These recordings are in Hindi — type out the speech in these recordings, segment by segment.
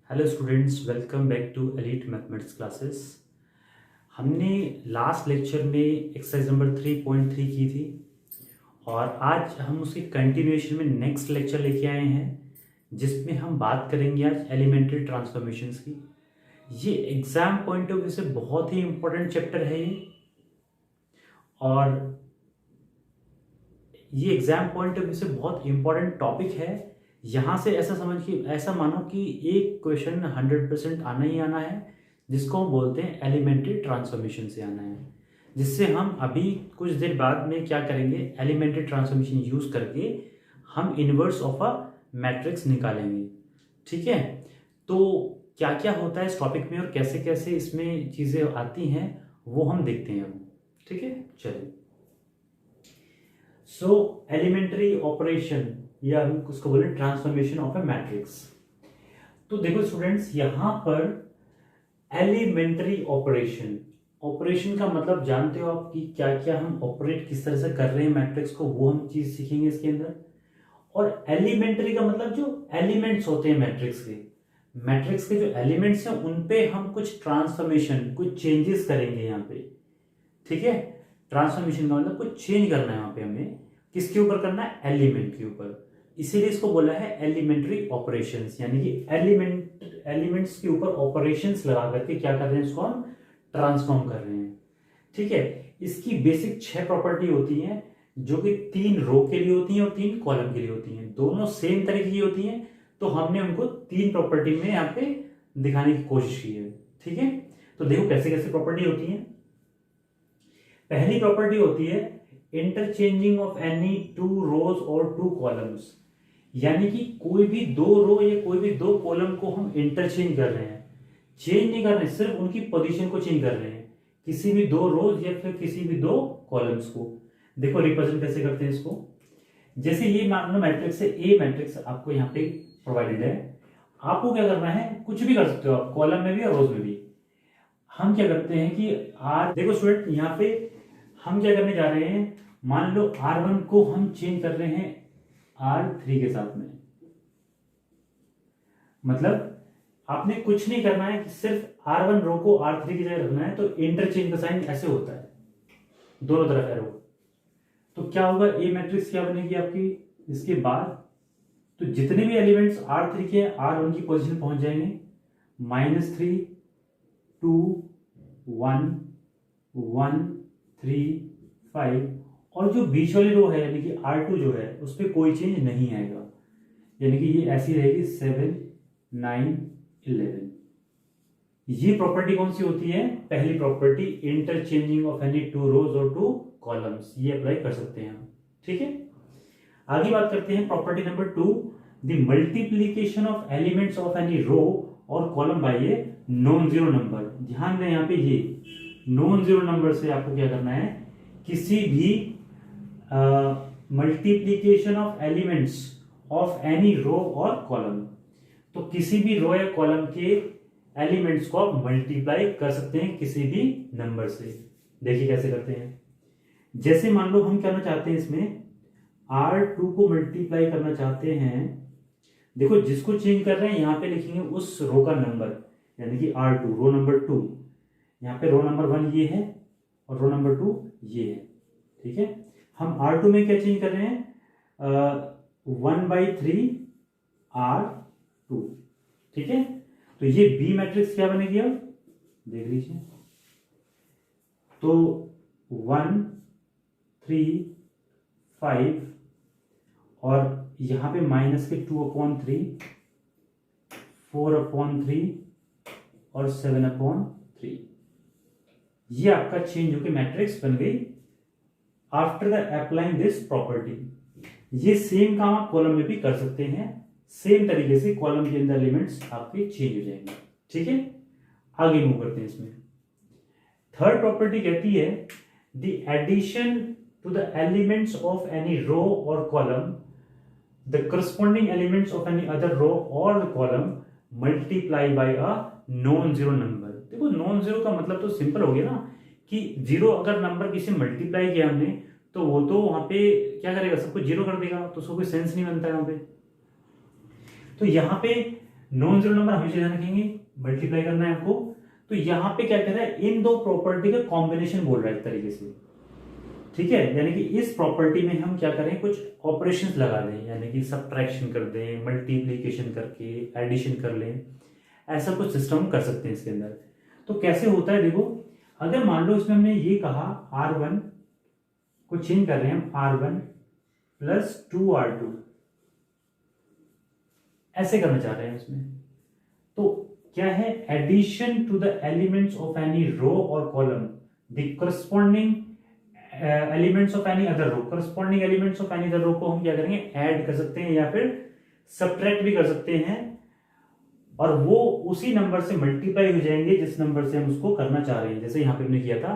Hello students, welcome back to elite mathematics classes. हमने लास्ट लेक्चर में एक्सरसाइज नंबर 3.3 की थी और आज हम उसके कंटिन्यूएशन में नेक्स्ट लेक्चर लेके आए हैं जिसमें हम बात करेंगे आज एलिमेंट्री ट्रांसफॉर्मेशंस की। ये एग्जाम पॉइंट ऑफ व्यू से बहुत ही इंपॉर्टेंट चैप्टर है और ये एग्जाम पॉइंट ऑफ व्यू से बहुत इंपॉर्टेंट टॉपिक है। यहाँ से ऐसा मानो कि एक क्वेश्चन 100% आना ही आना है जिसको हम बोलते हैं एलिमेंट्री ट्रांसफॉर्मेशन से आना है, जिससे हम अभी कुछ देर बाद में क्या करेंगे, एलिमेंट्री ट्रांसफॉर्मेशन यूज करके हम इनवर्स ऑफ अ मैट्रिक्स निकालेंगे। ठीक है, तो क्या क्या होता है इस टॉपिक में और कैसे कैसे इसमें चीज़ें आती हैं वो हम देखते हैं अब। ठीक है, चलिए। सो एलिमेंट्री ऑपरेशन या हम उसको बोले ट्रांसफॉर्मेशन ऑफ ए मैट्रिक्स। तो देखो स्टूडेंट्स, यहां पर एलिमेंट्री ऑपरेशन का मतलब जानते हो आप कि क्या क्या हम ऑपरेट किस तरह से कर रहे हैं मैट्रिक्स को, वो हम चीज सीखेंगे इसके अंदर। और एलिमेंट्री का मतलब जो एलिमेंट्स होते हैं मैट्रिक्स के जो एलिमेंट्स हैं उन पे हम कुछ ट्रांसफॉर्मेशन, कुछ चेंजेस करेंगे यहाँ पे। ठीक है, ट्रांसफॉर्मेशन का मतलब कुछ चेंज करना है यहाँ पे हमें। किसके ऊपर करना है? एलिमेंट के ऊपर। इसीलिए इसको बोला है एलिमेंट्री ऑपरेशंस, यानी कि एलिमेंट्स के ऊपर ऑपरेशंस लगा करके क्या कर रहे हैं, इसको हम ट्रांसफॉर्म कर रहे हैं। ठीक है, इसकी बेसिक 6 प्रॉपर्टी होती हैं जो कि 3 रो के लिए होती हैं और 3 कॉलम के लिए होती हैं। दोनों सेम तरीके की होती हैं, तो हमने उनको 3 प्रॉपर्टी में यहाँ पे दिखाने की कोशिश की है। ठीक है, तो देखो कैसे कैसे प्रॉपर्टी होती है। पहली प्रॉपर्टी होती है इंटरचेंजिंग ऑफ एनी 2 रोज और 2 कॉलम्स, यानी कि कोई भी 2 रो या कोई भी 2 कॉलम को हम इंटरचेंज कर रहे हैं। चेंज नहीं कर रहे, सिर्फ उनकी पोजीशन को चेंज कर रहे हैं, किसी भी 2 रोज या फिर किसी भी 2 कॉलम्स को। देखो रिप्रेजेंट कैसे करते हैं इसको। जैसे ये मान लो मैट्रिक्स है, ए मैट्रिक्स आपको यहाँ पे प्रोवाइडेड है। आपको क्या करना है, कुछ भी कर सकते हो आप, कॉलम में भी और रोज में भी। हम क्या करते हैं कि देखो स्टूडेंट, यहाँ पे हम क्या करने जा रहे हैं, मान लो R1 को हम चेंज कर रहे हैं R3 के साथ में। मतलब आपने कुछ नहीं करना है, सिर्फ R1 रो को R3 की जगह रखना है। तो इंटरचेंज का साइन ऐसे होता है, दोनों तरफ एरो। तो क्या होगा, ए मैट्रिक्स क्या बनेगी आपकी, इसके बाद तो जितने भी एलिमेंट्स R3 के R1 की पोजीशन पहुंच जाएंगे, -3 2 1 1 3 5, और जो बीच वाली रो है यानी कि R2 जो है उस पर कोई चेंज नहीं आएगा, यानी कि ये ऐसी रहेगी 7 9 11। ये प्रॉपर्टी कौन सी होती है? पहली प्रॉपर्टी, इंटरचेंजिंग ऑफ एनी 2 रोज और 2 कॉलम्स, ये अप्लाई कर सकते हैं हम। ठीक है, आगे बात करते हैं property number 2, the multiplication of elements of any row और column by a non zero number. ध्यान दें यहाँ पे, ये नॉन जीरो नंबर से आपको क्या करना है, किसी भी multiplication of elements of any row और कॉलम। तो किसी भी रो या कॉलम के एलिमेंट्स को आप मल्टीप्लाई कर सकते हैं किसी भी नंबर से। देखिए कैसे करते हैं। जैसे मान लो हम करना चाहते हैं इसमें R2 को मल्टीप्लाई करना चाहते हैं। देखो जिसको चेंज कर रहे हैं यहाँ पे लिखेंगे उस रो का नंबर, यानी कि R2 रो नंबर 2। यहाँ पे रो नंबर 1 ये है और रो नंबर 2 ये है। ठीक है, हम R2 में क्या चेंज कर रहे हैं, 1/3 R2। ठीक है, तो ये बी मैट्रिक्स क्या बनेगी, अब देख लीजिए। तो 1 3 5 और यहां पे माइनस के 2/3 4/3 और 7/3, ये आपका चेंज होकर मैट्रिक्स बन गई after the applying this property. ये सेम काम आप कॉलम में भी कर सकते हैं, सेम तरीके से कॉलम के अंदर एलिमेंट्स आपके चेंज हो जाएंगे। ठीक है, आगे मूव करते हैं इसमें। थर्ड प्रॉपर्टी कहती है the addition to the elements of any row और column the corresponding elements of any other row और column multiply by a non zero number. देखो नॉन जीरो का मतलब तो सिंपल हो गया ना, कि जीरो अगर नंबर किसी मल्टीप्लाई किया हमने तो वो तो वहां पे क्या करेगा, सबको जीरो कर देगा, तो उसको कोई सेंस नहीं बनता है वहां पे। तो यहाँ पे नॉन जीरो नंबर हमेशा ध्यान रखेंगे, मल्टीप्लाई करना है आपको। तो यहां पे क्या कह रहा है, इन दो प्रॉपर्टी का कॉम्बिनेशन बोल रहा है एक तरीके से, ठीक है। यानी कि इस प्रॉपर्टी में हम क्या करें, कुछ ऑपरेशंस लगा दें, यानी कि सब्ट्रैक्शन कर दें, मल्टीप्लीकेशन करके एडिशन कर लें, ऐसा कुछ सिस्टम कर सकते हैं इसके अंदर। तो कैसे होता है देखो, अगर मान लो इसमें हमने ये कहा R1 को चेंज कर रहे हैं हम R1 प्लस 2R2, ऐसे करना चाह रहे हैं इसमें। तो क्या है, addition to the elements of any row और column the corresponding elements of any other row, corresponding elements of any other row को हम क्या करेंगे, ऐड कर सकते हैं या फिर सब्ट्रैक्ट भी कर सकते हैं, और वो उसी नंबर से मल्टीप्लाई हो जाएंगे जिस नंबर से हम उसको करना चाह रहे हैं। जैसे यहां पे हमने किया था,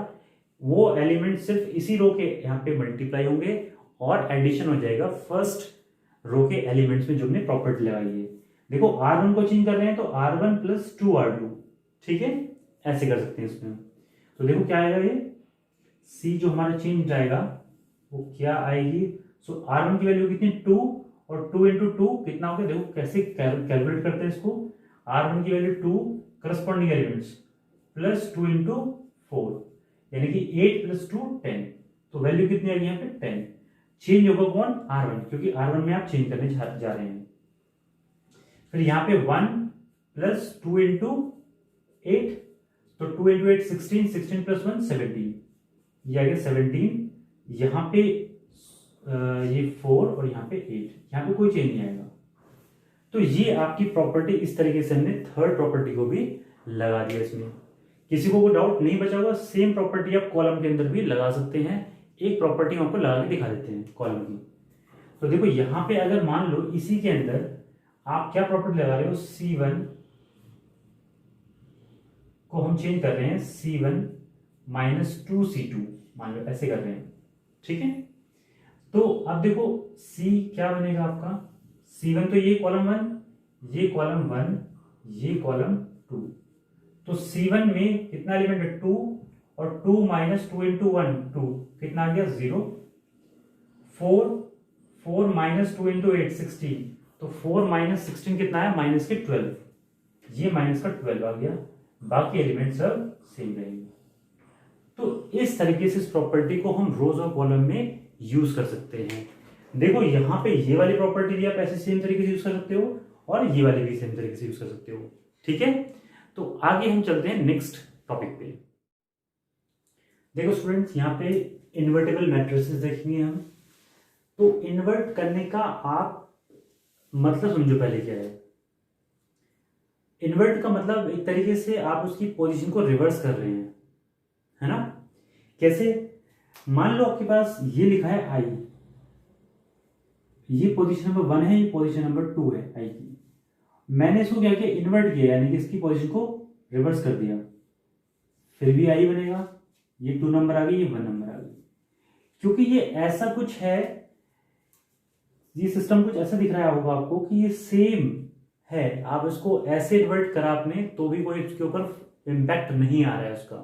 वो एलिमेंट सिर्फ इसी रो के यहाँ पे मल्टीप्लाई होंगे और एडिशन हो जाएगा फर्स्ट रो के एलिमेंट्स में जो हमने प्रॉपर्टी लगाई है। देखो R1 को चेंज कर रहे हैं तो R1 प्लस 2R2, ठीक है, ऐसे कर सकते हैं इसमें। तो देखो क्या आएगा, ये C जो हमारा चेंज आएगा वो क्या आएगी, सो R1 की वैल्यू कितनी 2, और 2 इंटू 2 कितना हो गया, देखो कैसे कैलकुलेट करते हैं इसको। R1 की value 2 corresponding elements plus 2 into 4, यानी कि 8 प्लस 2 10, तो वैल्यू कितनी आएगी यहाँ पे 10। चेंज होगा कौन, R1, क्योंकि R1 में आप चेंज करने जा रहे हैं। फिर यहाँ पे 1 प्लस 2 इंटू 8, तो 2 इंटू 8 16, 16 प्लस 1 17, ये आ गया 17। यहाँ पे ये 4 और यहाँ पे 8, यहाँ पे कोई चेंज नहीं आएगा। तो ये आपकी प्रॉपर्टी, इस तरीके से हमने थर्ड प्रॉपर्टी को भी लगा दिया इसमें। किसी को कोई डाउट नहीं बचा होगा, सेम प्रॉपर्टी आप कॉलम के अंदर भी लगा सकते हैं। एक प्रॉपर्टी हम आपको लगा के दिखा देते हैं कॉलम की। तो देखो यहां पे अगर मान लो इसी के अंदर आप क्या प्रॉपर्टी लगा रहे हो, C1 को हम चेंज कर रहे हैं C1 माइनस 2C2, मान लो ऐसे कर रहे हैं, ठीक है। तो अब देखो C क्या बनेगा आपका, C1 तो ये कॉलम 1, ये कॉलम 1, ये कॉलम 2, तो C1 में कितना एलिमेंट है 2, और 2 माइनस 2 इंटू 1 2, कितना आ गया 0। 4 माइनस 2 इंटू 8 16, तो 4 माइनस 16 कितना है, माइनस के 12, ये माइनस का 12 आ गया, बाकी एलिमेंट सब सेम रहेंगे। तो इस तरीके से इस प्रॉपर्टी को हम रोज और कॉलम में यूज कर सकते हैं। देखो यहां पे ये वाली प्रॉपर्टी भी आप ऐसे सेम तरीके से यूज कर सकते हो, और ये वाली भी सेम तरीके से यूज कर सकते हो, ठीक है। तो आगे हम चलते हैं नेक्स्ट टॉपिक पे। देखो स्टूडेंट्स, यहाँ पे इन्वर्टेबल मैट्रिसेस देखेंगे हम। तो इन्वर्ट करने का आप मतलब समझो पहले क्या है। इन्वर्ट का मतलब एक तरीके से आप उसकी पोजीशन को रिवर्स कर रहे हैं, है ना। कैसे, मान लो आपके पास ये लिखा है आई, ये पोजीशन नंबर 1 है, ये पोजीशन नंबर 2 है आई की। मैंने इसको क्या किया, इन्वर्ट किया, यानी कि इसकी पोजीशन को रिवर्स कर दिया, फिर भी आई बनेगा। ये 2 नंबर आ गई, ये 1 नंबर आ गई, क्योंकि ये ऐसा कुछ है, ये सिस्टम कुछ ऐसा दिख रहा होगा आपको कि ये सेम है। आप इसको ऐसे इन्वर्ट करा आपने तो भी कोई इसके ऊपर इंपैक्ट नहीं आ रहा है उसका।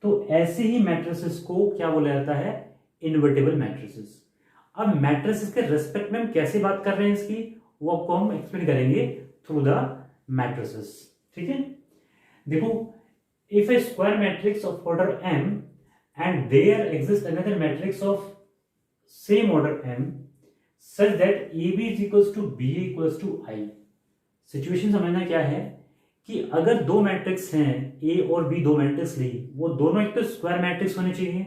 तो ऐसे ही मैट्रिसेस को क्या बोला जाता है, इन्वर्टेबल मैट्रिसेस। अब मैट्रिसेस के रेस्पेक्ट में हम कैसे बात कर रहे हैं इसकी, वो आपको हम एक्सप्लेन करेंगे थ्रू द मैट्रिसेस, ठीक है। देखो, if a square matrix of order m and there exists another matrix of same order m such that AB is equals to BA equals to I, situation समझना क्या है कि अगर दो मैट्रिक्स हैं A और B, दो मैट्रिक्स ली, वो दोनों एक तो स्क्वायर मैट्रिक्स होने चाहिए,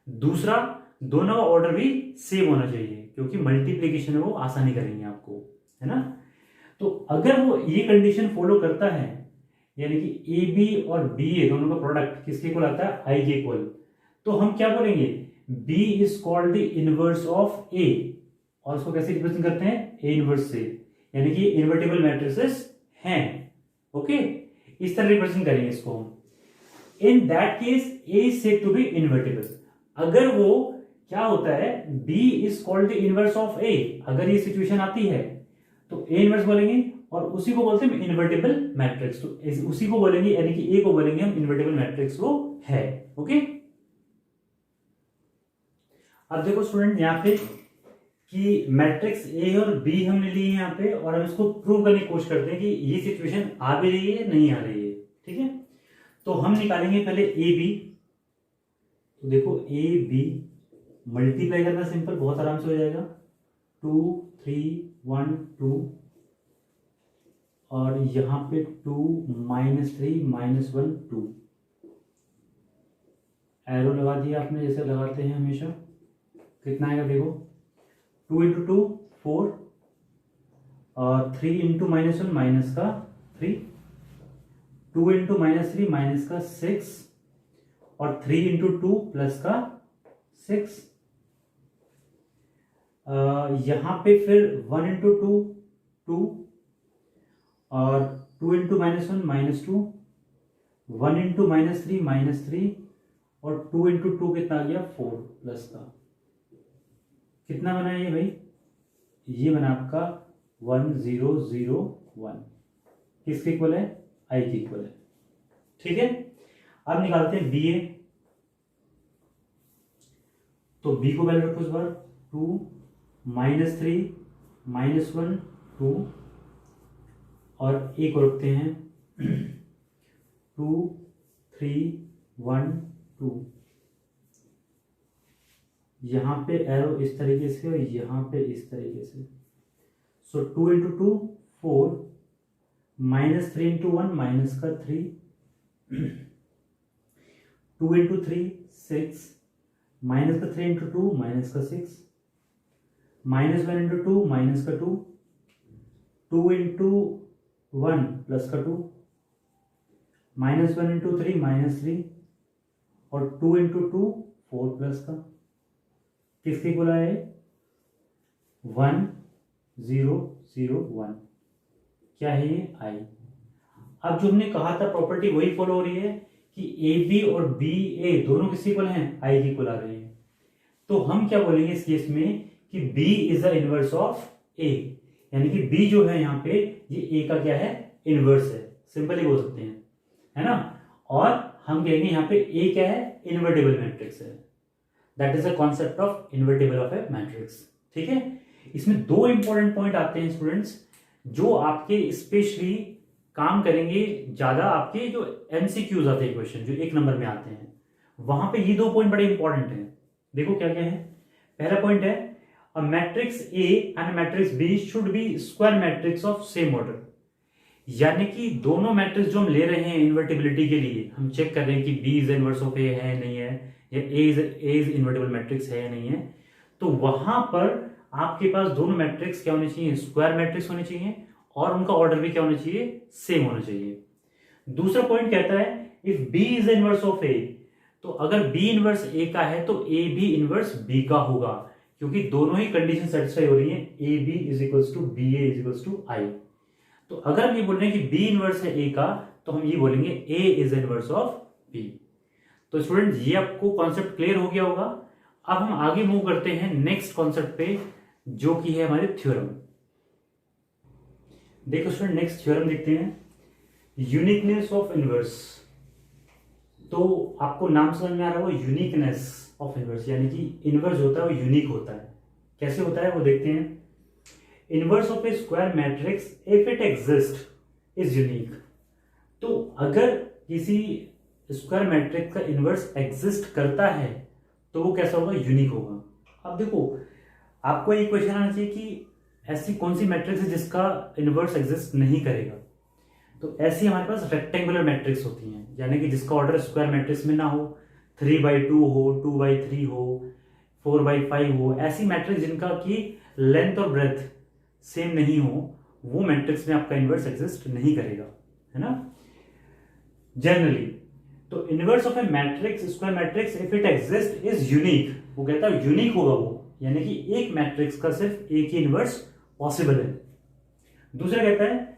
दूसरा दोनों का ऑर्डर भी सेम होना चाहिए, क्योंकि मल्टीप्लीकेशन में वो आसानी करेंगे आपको, है ना। तो अगर वो ये कंडीशन फॉलो करता है, यानी कि ए बी और बी ए दोनों का प्रोडक्ट किसके इक्वल आता है, आई के इक्वल, तो हम क्या बोलेंगे, b is called the inverse of a, और उसको कैसे रिप्रेजेंट करते हैं, ए इनवर्स से, यानी कि इन्वर्टेबल मैट्रिसेस हैं, ओके। इस तरह रिप्रेजेंट करेंगे इसको हम। In that case a is said to be invertible. अगर वो क्या होता है, b is called the inverse of a, अगर ये सिचुएशन आती है तो ए इनवर्स बोलेंगे, और उसी को बोलते हैं इन्वर्टेबल मैट्रिक्स। तो उसी को बोलेंगे, यानी कि ए को बोलेंगे हम इन्वर्टेबल मैट्रिक्स वो है, ओके। अब देखो स्टूडेंट यहाँ पे कि मैट्रिक्स ए और बी हमने लिए यहाँ पे, और हम इसको प्रूव करने की कोशिश करते हैं कि ये सिचुएशन आ भी रही है नहीं आ रही है। ठीक है, तो हम निकालेंगे पहले ए बी। तो देखो ए बी मल्टीप्लाई करना सिंपल, बहुत आराम से हो जाएगा। 2 3 1 2, और यहां पे 2 -3 -1 2, एरो लगा दिया आपने जैसे लगाते हैं हमेशा। कितना आएगा देखो, 2 × 2 4, और 3 × -1 माइनस का 3, 2 × -3 माइनस का 6, और 3 × 2 प्लस का 6। यहां पे फिर 1 × 2 2, और 2 × -1 -2, 1 × -3 -3, और 2 × 2 कितना आ गया 4 प्लस का। कितना बना ये भाई, ये बना आपका 1 0 0 1। किसके इक्वल है, आई के इक्वल है। ठीक है, अब निकालते हैं बी ए। तो बी को पहले रखो इस बार, 2 -3 -1 2, और ए को रखते हैं 2 3 1 2। यहां पे एरो इस तरीके से और यहां पे इस तरीके से। सो 2 × 2 4, -3 × 1 माइनस का 3, 2 × 3 6, माइनस का 3 × 2 माइनस का 6, -1 × 2 माइनस का 2, 2 × 1 प्लस का 2, -1 × 3 -3, और 2 × 2 4 प्लस का। किसके बोला है, 1 0 0 1। क्या है ये, आई। अब जो हमने कहा था प्रॉपर्टी वही फॉलो हो रही है कि ए बी और बी ए दोनों किसके इक्वल हैं, आई के इक्वल आ रहे हैं। तो हम क्या बोलेंगे इस केस में कि b is the inverse of a, यानी कि बी जो है यहाँ पे ये ए का क्या है, इनवर्स है। सिंपली बोल सकते हैं, है ना। और हम कहेंगे यहाँ पे ए क्या है, इन्वर्टेबल मैट्रिक्स है। That is the concept of invertible of a matrix. ठीक है, इसमें दो इंपॉर्टेंट पॉइंट आते हैं स्टूडेंट्स, जो आपके स्पेशली काम करेंगे ज्यादा, आपके जो एमसीक्यूज आते हैं क्वेश्चन जो 1 नंबर में आते हैं, वहां पे ये 2 पॉइंट बड़े इंपॉर्टेंट हैं। देखो क्या क्या है। पहला पॉइंट है, a matrix A and matrix B should be square matrix of same order. यानी कि दोनों मैट्रिक्स जो हम ले रहे हैं इन्वर्टिबिलिटी के लिए, हम चेक कर रहे हैं कि बी इज इनवर्स ऑफ ए है नहीं है, या ए इज इन्वर्टिबल मैट्रिक्स है या नहीं है। तो वहां पर आपके पास दोनों मैट्रिक्स क्या होने चाहिए, स्क्वायर मैट्रिक्स होने चाहिए, और उनका ऑर्डर भी क्या होना चाहिए, सेम होना चाहिए। दूसरा पॉइंट कहता है if b is inverse of a, तो अगर बी इनवर्स ए का है तो ए भी इनवर्स बी का होगा, क्योंकि दोनों ही कंडीशन सेटिस्फाई हो रही है, ए b is equals to b a is equals to I. तो अगर हम ये बोल रहे हैं कि बी इनवर्स है ए का, तो हम ये बोलेंगे ए इज इनवर्स ऑफ बी। तो स्टूडेंट ये आपको कॉन्सेप्ट क्लियर हो गया होगा। अब हम आगे मूव करते हैं नेक्स्ट कॉन्सेप्ट पे, जो कि है हमारे थ्योरम। देखो स्टूडेंट नेक्स्ट थ्योरम देखते हैं, यूनिकनेस ऑफ इनवर्स। तो आपको नाम समझ में आ रहा है, वो यूनिकनेस ऑफ इनवर्स, यानी कि इनवर्स होता है वो यूनिक होता है। कैसे होता है वो देखते हैं। Inverse of A square matrix if it exist is unique. तो अगर किसी स्क्वायर मैट्रिक्स का इनवर्स एग्जिस्ट करता है तो वो कैसा होगा, यूनिक होगा। अब देखो आपको एक क्वेश्चन आना चाहिए कि ऐसी कौन सी मैट्रिक्स है जिसका इनवर्स एग्जिस्ट नहीं करेगा। तो ऐसी हमारे पास रेक्टेंगुलर मैट्रिक्स होती हैं, यानी कि जिसका ऑर्डर स्क्वायर मैट्रिक्स में ना हो, 3/2 हो, 2/3 हो, 4/5 हो। ऐसी मैट्रिक्स जिनका की लेंथ और ब्रेथ सेम नहीं हो, वो मैट्रिक्स में आपका इनवर्स एग्जिस्ट नहीं करेगा, है ना, जनरली। तो inverse of a matrix, square matrix if it exist is unique, वो कहता है यूनिक होगा वो, यानी कि एक मैट्रिक्स का सिर्फ एक ही इनवर्स पॉसिबल है। दूसरा कहता है,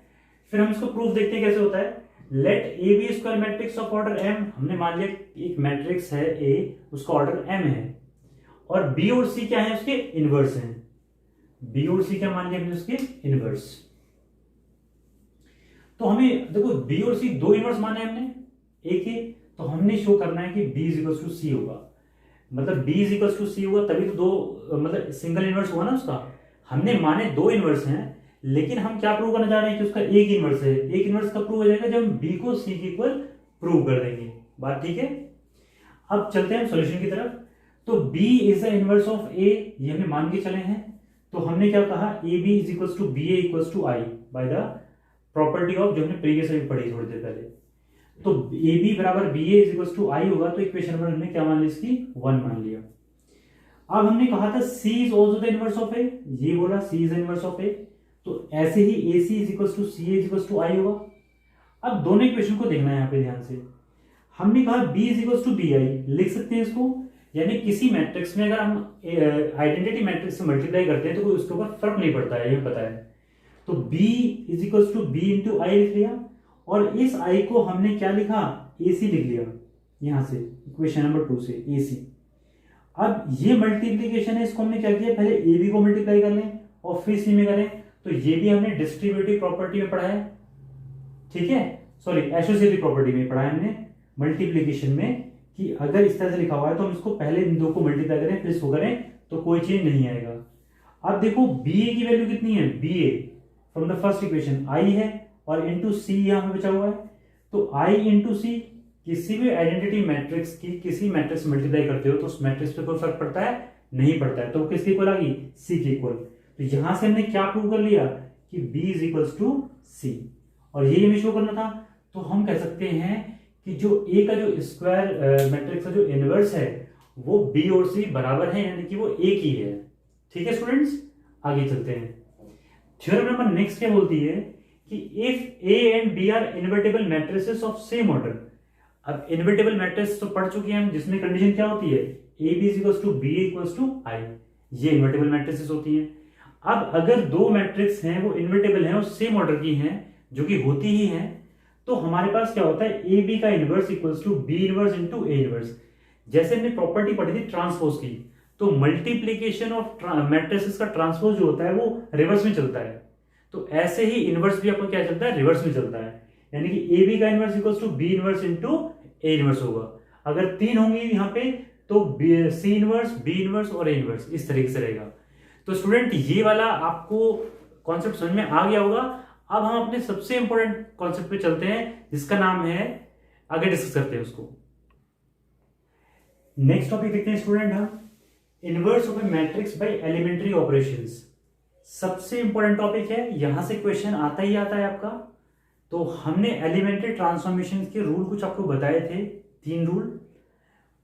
फिर हम इसको प्रूफ देखते हैं कैसे होता है। Let A B square matrix of order M. हमने मान लिया एक मैट्रिक्स है ए, उसका ऑर्डर एम है, और बी और सी क्या है, उसके इनवर्स हैं। बी और सी क्या मान लिया हमने, उसके इनवर्स। तो हमें देखो बी और सी 2 इनवर्स माने हमने ए के, तो हमने शो करना है कि बी इज इक्वल टू सी होगा। मतलब बी इज इक्वल टू सी हुआ तभी तो दो मतलब सिंगल इनवर्स हुआ ना उसका। हमने माने दो इनवर्स हैं, लेकिन हम क्या प्रूव करना चाह रहे हैं कि उसका एक इनवर्स है। एक इनवर्स कब प्रूव हो जाएगा, जब हम बी को सी के इक्वल प्रूव कर देंगे। बात ठीक है। अब चलते हैं हम सॉल्यूशन की तरफ। तो b is the inverse of a, ये हमने मान के चले हैं। तो हमने क्या कहा, a b is equal to b a equal to I by the property of, जो हमने प्रीवियस में पढ़ी थोड़ी देर पहले। तो ए बी बराबर b a is equal to I होगा, तो इक्वेशन नंबर हमने क्या मान ली, इसकी 1 मान लिया। अब हमने कहा था c is also the inverse of a, ये बोला c is the inverse of a, तो ऐसे ही ac is equal to c is equal to I होगा। अब दोनों इक्वेशन को देखना है यहाँ पे ध्यान से। हमने कहा b is equal to B I, लिख सकते हैं इसको, यानी किसी मैट्रिक्स में अगर हम आइडेंटिटी मैट्रिक्स से मल्टीप्लाई करते हैं तो कोई उसके ऊपर फर्क नहीं पड़ता है, ये पता है। तो b is equal to b into I लिख लिया, और इस i को हमने क्या लिखा, ac लिख लिया यहां से इक्वेशन नंबर 2 से ac। अब ये मल्टीप्लीकेशन है, इसको हमने क्या किया, पहले ए बी को मल्टीप्लाई कर लें और फिर सी में करें। तो ये भी हमने डिस्ट्रीब्यूटिव प्रॉपर्टी में पढ़ा है, ठीक है, सॉरी एसोसिएटिव प्रॉपर्टी में पढ़ा है हमने मल्टीप्लीकेशन में, कि अगर इस तरह से लिखा हुआ है तो हम इसको पहले इन दो को मल्टीप्लाई करें फिर इसको करें तो कोई चेंज नहीं आएगा। अब देखो बी ए की वैल्यू कितनी है, b a from the first equation I है, और इंटू सी यहां पे बचा हुआ है। तो आई इंटू सी, किसी भी आइडेंटिटी मैट्रिक्स की किसी मैट्रिक्स मल्टीप्लाई करते हो तो उस मैट्रिक्स पे कोई फर्क पड़ता है, नहीं पड़ता है। तो किसके इक्वल आ गई, सी के इक्वल। तो यहां से हमने क्या प्रूव कर लिया कि b इज इक्वल टू सी, और ये हमें शो करना था। तो हम कह सकते हैं कि जो a का जो स्क्वायर मैट्रिक्स का जो इनवर्स है वो b और c बराबर है, यानी कि वो एक ही है। ठीक है स्टूडेंट्स, आगे चलते हैं। थ्योरम नंबर नेक्स्ट क्या बोलती है कि if a and b are invertible matrices of same order. अब इनवर्टेबल मैट्रिक्स तो पढ़ चुके हैं हम, जिसमें कंडीशन क्या होती है, a b equals to b equals to i, ये इनवर्टेबल मैट्रिसेस होती हैं। अब अगर दो मैट्रिक्स हैं वो इनवर्टेबल हैं और सेम ऑर्डर की हैं, जो कि होती ही हैं, तो हमारे पास क्या होता है, ए बी का inverse equals to B inverse into A inverse. जैसे हमने प्रॉपर्टी पढ़ी थी ट्रांसपोज की, तो मल्टीप्लीकेशन ऑफ मैट्रिसेस का ट्रांसपोज जो होता है वो रिवर्स में चलता है। तो ऐसे ही इनवर्स भी आपको क्या चलता है, रिवर्स में चलता है, यानी कि ए बी का inverse equals to B inverse into A inverse होगा। अगर तीन होंगे यहाँ पे तो सी इनवर्स, बी इनवर्स और ए इनवर्स, इस तरीके से रहेगा। तो स्टूडेंट ये वाला आपको कॉन्सेप्ट समझ में आ गया होगा। अब हम अपने सबसे इंपॉर्टेंट कॉन्सेप्ट पे चलते हैं, जिसका नाम है, आगे डिस्कस करते हैं उसको। नेक्स्ट टॉपिक देखते हैं स्टूडेंट हम, inverse of a matrix by elementary operations. सबसे इंपॉर्टेंट टॉपिक है, यहां से क्वेश्चन आता ही आता है आपका। तो हमने एलिमेंट्री ट्रांसफॉर्मेशन के रूल कुछ आपको बताए थे, 3 रूल।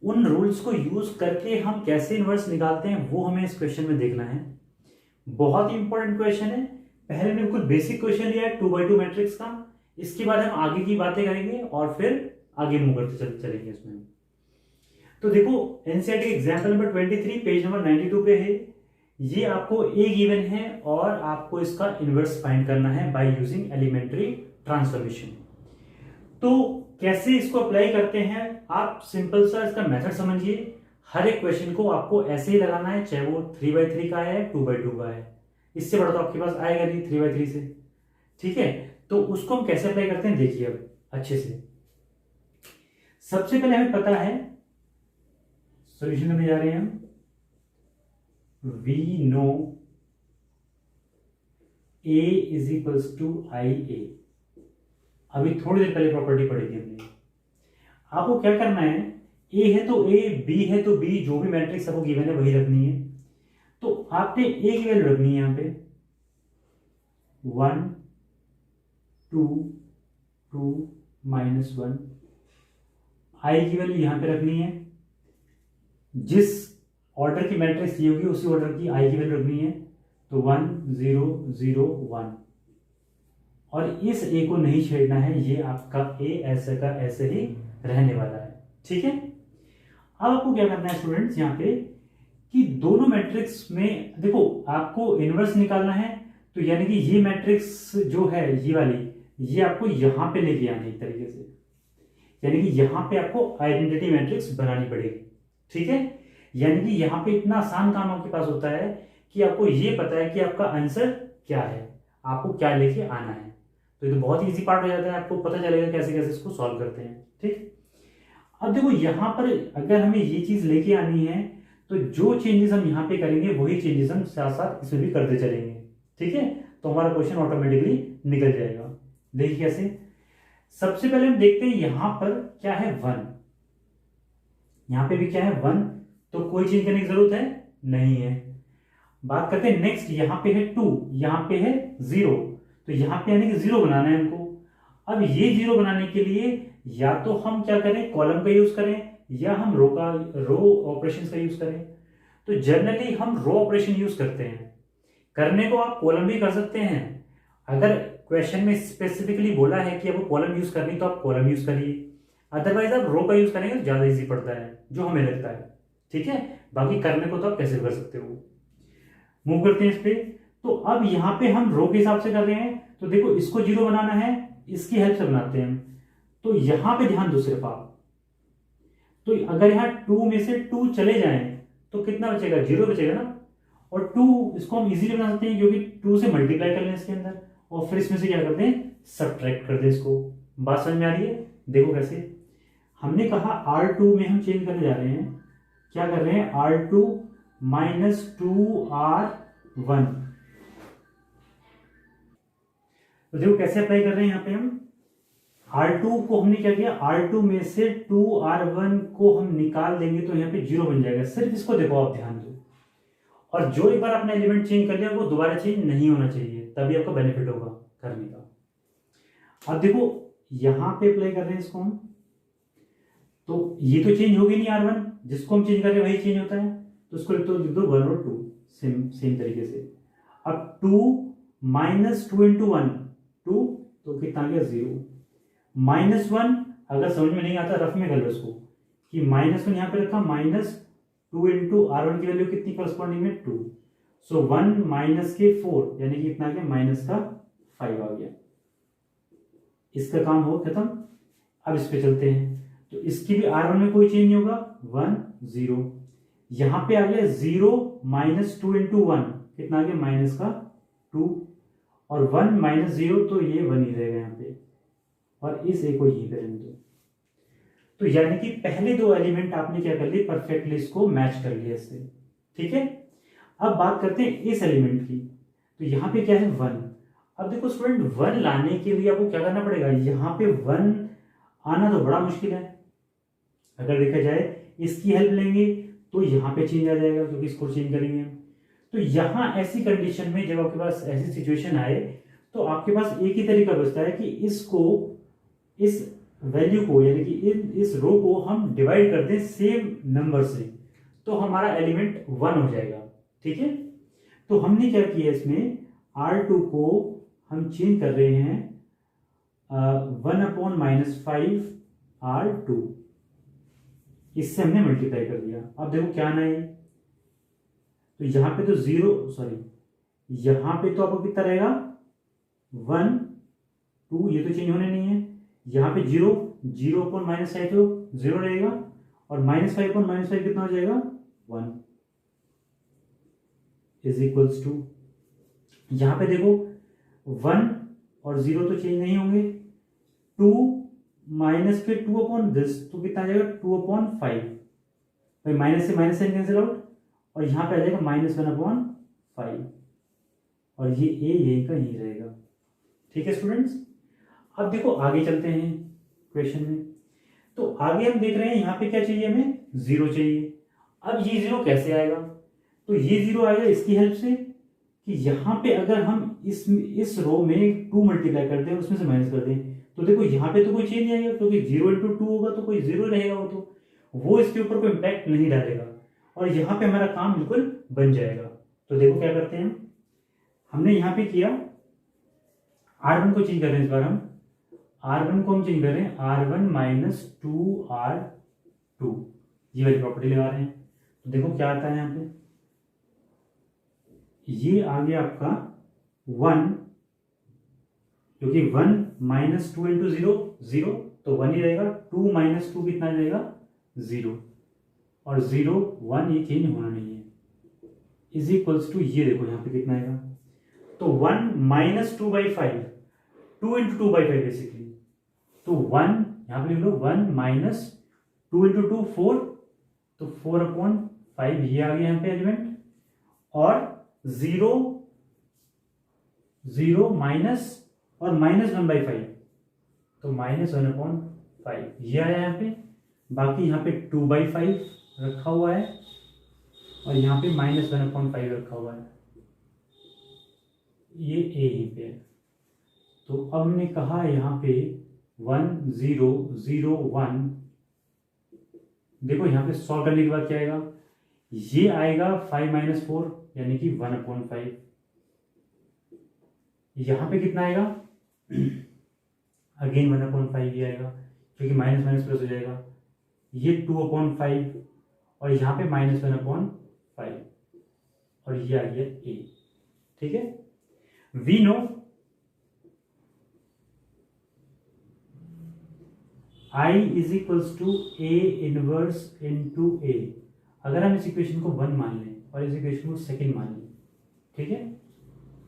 उन रूल्स को यूज करके हम कैसे इनवर्स निकालते हैं वो हमें इस क्वेश्चन में देखना है। बहुत ही इंपॉर्टेंट क्वेश्चन है। पहले हमने कुछ बेसिक क्वेश्चन लिया है 2x2 मैट्रिक्स का, इसके बाद हम आगे की बातें करेंगे और फिर आगे मूव करते चलेंगे इसमें। तो देखो NCERT example number 23 page number 92 पे है। ये आपको ए गिवन है और आपको इसका इनवर्स फाइंड करना है बाय यूजिंग एलिमेंट्री ट्रांसफॉर्मेशन। तो कैसे इसको अप्लाई करते हैं, आप सिंपल सा इसका मेथड समझिए। हर एक क्वेश्चन को आपको ऐसे ही लगाना है, चाहे वो 3x3 का है 2x2 का है, इससे बड़ा तो आपके पास आएगा नहीं 3x3 से। ठीक है, तो उसको हम कैसे अप्लाई करते हैं देखिए अब अच्छे से। सबसे पहले हमें पता है, सॉल्यूशन करने जा रहे हैं हम, we know a is equals to I a. अभी थोड़ी देर पहले प्रॉपर्टी पढ़ी थी हमने। आपको क्या करना है, a है तो a, b है तो b, जो भी मैट्रिक्स आपको गिवन है वही रखनी है। तो आपने a की वैल्यू रखनी है यहां पे 1 2 2 -1। i की वैल्यू यहां पे रखनी है, जिस ऑर्डर की मैट्रिक्स ये होगी उसी ऑर्डर की i की वैल्यू रखनी है। तो 1 0 0 1, और इस a को नहीं छेड़ना है, ये आपका a ऐसे का ऐसे ही रहने वाला है। ठीक है, अब आपको क्या करना है स्टूडेंट्स यहाँ पे कि दोनों मैट्रिक्स में देखो आपको इनवर्स निकालना है। तो यानी कि ये मैट्रिक्स जो है ये वाली, ये आपको यहां पे लेके आनी एक तरीके से, यानी कि यहां पे आपको आइडेंटिटी मैट्रिक्स बनानी पड़ेगी। ठीक है, यानी कि यहां पे इतना आसान काम आपके पास होता है कि आपको ये पता है कि आपका आंसर क्या है, आपको क्या लेके आना है। तो ये तो बहुत ही इजी पार्ट हो जाता है, आपको पता चलेगा कैसे कैसे इसको सॉल्व करते हैं। ठीक, अब देखो यहाँ पर अगर हमें ये चीज लेके आनी है तो जो चेंजेस हम यहाँ पे करेंगे वही चेंजेस हम साथ साथ इसमें भी करते चलेंगे, ठीक है। तो हमारा क्वेश्चन ऑटोमेटिकली निकल जाएगा। देखिए कैसे, सबसे पहले हम देखते हैं यहां पर क्या है 1, यहां पे भी क्या है 1, तो कोई चेंज करने की जरूरत है नहीं है। बात करते हैं नेक्स्ट, यहां पे है 2, यहां पे है 0, तो यहां पे यानी कि 0 बनाना है हमको। अब ये 0 बनाने के लिए या तो हम क्या करें, कॉलम का यूज करें, या हम रो ऑपरेशन का यूज करें। तो जनरली हम रो ऑपरेशन यूज करते हैं, करने को आप कॉलम भी कर सकते हैं। अगर क्वेश्चन में स्पेसिफिकली बोला है कि आपको कॉलम यूज करनी तो आप कॉलम यूज करिए, अदरवाइज आप रो का यूज करेंगे तो ज्यादा इजी पड़ता है जो हमें लगता है, ठीक है। बाकी करने को तो आप कैसे कर सकते हो। मूव करते हैं इस पे। तो अब यहां पे हम रो के हिसाब से कर रहे हैं, तो देखो इसको 0 बनाना है, इसकी हेल्प से बनाते हैं। तो यहां पे ध्यान दो सिर्फ आप, तो अगर यहां 2 में से 2 चले जाएं तो कितना बचेगा, 0 बचेगा ना। और 2 इसको हम इजीली बना सकते हैं क्योंकि 2 से मल्टीप्लाई कर लें इसके अंदर, और फिर इसमें से क्या करते हैं, सब्ट्रैक्ट कर दें इसको। बात समझ में आ रही है। देखो कैसे, हमने कहा R2 में हम चेंज करने जा रहे हैं, क्या कर रहे हैं, R2 माइनस 2R1। तो देखो कैसे अप्लाई कर रहे हैं, यहां पे हम R2 को हमने क्या किया, R2 में से 2R1 को हम निकाल देंगे तो यहाँ पे 0 बन जाएगा। सिर्फ इसको देखो, आप ध्यान दो। और जो एक बार आपने एलिमेंट चेंज कर लिया वो दोबारा चेंज नहीं होना चाहिए, तभी आपका बेनिफिट होगा करने का। अब देखो यहां पे अप्लाई कर रहे हैं इसको हम, तो ये तो चेंज होगी नहीं, R1 जिसको हम चेंज कर रहे हैं वही चेंज होता है, तो उसको लिख दो 1 और 2 सेम तरीके से। अब 2 माइनस 2 इंटू 1 2, तो कितना आ गया 0। -1 अगर समझ में नहीं आता रफ में कर लो इसको, कि -1 यहां पे रखा, -2 इंटू R1 की वैल्यू कितनी करस्पॉन्डिंग में 2, सो 1 माइनस के 4 यानी कि कितना आ गया, -5 आ गया। इसका काम हो खत्म। अब इस पे चलते हैं, तो इसकी भी R1 में कोई चेंज नहीं होगा, 1 0। यहां पे आ गया 0 -2 इंटू 1 कितना आ गया, -2, और 1 -0 तो ये 1 ही रहेगा यहाँ पे, और इस एक को यहीं पे रहने दो। तो यानी कि पहले दो एलिमेंट आपने क्या कर लिए, परफेक्टली इसको मैच कर लिया इससे, ठीक है। अब बात करते हैं इस एलिमेंट की, तो यहां पे क्या है 1। अब देखो स्टूडेंट 1 लाने के लिए आपको क्या करना पड़ेगा, यहां पे 1 आना तो बड़ा मुश्किल है। अगर देखा जाए इसकी हेल्प लेंगे तो यहां पे चेंज आ जाएगा क्योंकि इसको चेंज करेंगे। तो यहां ऐसी कंडीशन में जब आपके पास ऐसी सिचुएशन आए तो आपके पास एक ही तरीका बचता है कि इसको, इस वैल्यू को यानी कि इस रो को हम डिवाइड कर दें सेम नंबर से, तो हमारा एलिमेंट 1 हो जाएगा, ठीक है। तो हमने क्या किया, इसमें R2 को हम चेंज कर रहे हैं 1/-5 R2, इससे हमने मल्टीप्लाई कर दिया। अब देखो क्या आना है, तो यहां पे तो 0, सॉरी यहां पे तो आपको कितना रहेगा 1 2, ये तो चेंज होने नहीं है। यहां पे 0 0/-5 तो 0 रहेगा, और -5/-5 कितना हो जाएगा 1 इज इक्वल्स टू, यहां पे देखो 1 और 0 तो चेंज नहीं होंगे, 2 माइनस के 2/this तो कितना आ जाएगा 2/5, भाई माइनस से माइनस साइन कैंसिल आउट, और यहां पे आ जाएगा -1/5, और ये a यही का यही रहेगा, ठीक है स्टूडेंट्स। अब देखो आगे चलते हैं क्वेश्चन में, तो आगे हम देख रहे हैं यहां पे क्या चाहिए, हमें 0 चाहिए। अब ये 0 कैसे आएगा, तो ये 0 आएगा इसकी हेल्प से कि यहां पे अगर हम इस रो में 2 मल्टीप्लाई कर दें उसमें से माइनस कर दें, तो देखो यहां पे तो कोई चेंज नहीं आएगा क्योंकि 0 × 2 होगा तो कोई 0 रहेगा, वो इसके ऊपर कोई इम्पैक्ट नहीं डालेगा, और यहां पे हमारा काम बिल्कुल बन जाएगा। तो देखो क्या करते हैं, हमने यहां पे किया R1 को चेंज कर रहे हैं, इस बार हम R1 को हम चेंज कर रहे हैं R1 - 2R2, ये वाली प्रॉपर्टी लगा रहे हैं। तो देखो क्या आता है यहाँ पे, ये आ गया आपका 1, क्योंकि 1 - 2 × 0 0, तो 1 ही रहेगा, 2 - 2 कितना जाएगा 0, और 0 1 ये चेंज होना नहीं है, इज इक्वल्स टू, ये देखो यहाँ पे कितना आएगा, तो 1 - 2/5 2 × 2/5 बेसिकली, तो 1 यहां पे लिख लो 1 - 2 इंटू 2 4, तो 4/5 ये आ गया यहाँ पे एलिमेंट, और 0 0 माइनस और -1/5, तो -1/5 ये आया यहाँ पे। बाकी यहाँ पे 2/5 रखा हुआ है और यहाँ पे -1/5 रखा हुआ है, ये ए ही पे है। तो अब हमने कहा यहाँ पे 1 0 0 1, देखो यहाँ पे सॉल्व करने के बाद क्या आएगा, ये आएगा 5 - 4 यानी कि 1/5। यहाँ पे कितना आएगा, अगेन 1/5 ये आएगा, क्योंकि माइनस माइनस प्लस हो जाएगा। ये 2/5 और यहाँ पे -1/5 और ये आ गया ए। ठीक है, we know I is equals to a inverse into a. अगर हम इस इक्वेशन को 1 मान लें और इस इक्वेशन को सेकंड मान लें, ठीक है,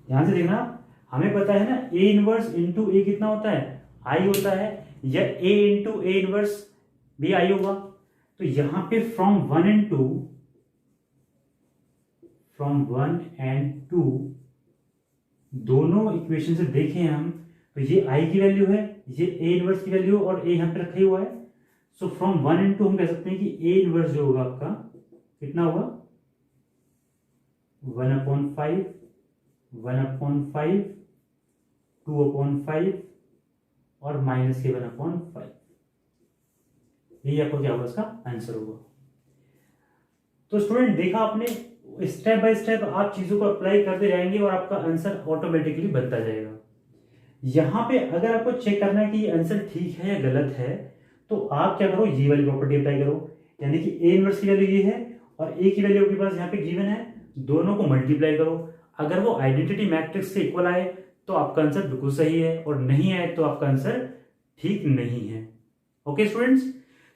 ध्यान से देखना, हमें पता है ना ए इनवर्स इनटू ए कितना होता है, आई होता है, या ए इंटू ए इनवर्स भी आई होगा। तो यहां पे फ्रॉम 1 एंड 2 दोनों इक्वेशन से देखें हम, तो ये आई की वैल्यू है, ये ए इनवर्स की वैल्यू, और ए यहां पे रखा ही हुआ है। सो फ्रॉम 1 एंड 2 हम कह सकते हैं कि ए इनवर्स जो होगा आपका कितना होगा, 1/5 1/5 2/5 और -1/5। यही आपको क्या होगा, इसका आंसर होगा। तो स्टूडेंट देखा आपने, स्टेप बाय स्टेप आप चीजों को अप्लाई करते जाएंगे और आपका आंसर ऑटोमेटिकली बनता जाएगा। यहां पे अगर आपको चेक करना है कि ये आंसर ठीक है या गलत है, तो आप क्या करो, ये वाली प्रॉपर्टी अप्लाई करो, यानी कि ए इनवर्स की वैल्यू ये है और ए की वैल्यू आपके पास यहाँ पे गिवन है, दोनों को मल्टीप्लाई करो। अगर वो आइडेंटिटी मैट्रिक्स से इक्वल आए तो आपका आंसर बिल्कुल सही है, और नहीं आए तो आपका आंसर ठीक नहीं है। ओके स्टूडेंट्स,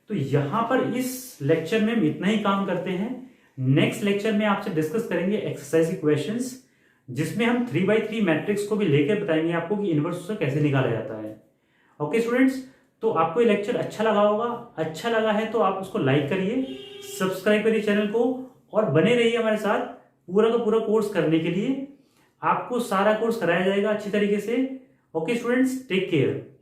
तो यहां पर इस लेक्चर में हम इतना ही काम करते हैं। नेक्स्ट लेक्चर में आपसे डिस्कस करेंगे एक्सरसाइज के क्वेश्चंस, जिसमें हम 3x3 मैट्रिक्स को भी लेकर बताएंगे आपको कि इनवर्स उससे कैसे निकाला जाता है। ओके स्टूडेंट्स, तो आपको ये लेक्चर अच्छा लगा होगा, अच्छा लगा है तो आप उसको लाइक करिए, सब्सक्राइब करिए चैनल को, और बने रहिए हमारे साथ पूरा का पूरा कोर्स करने के लिए। आपको सारा कोर्स कराया जाएगा अच्छी तरीके से। Okay students, take care.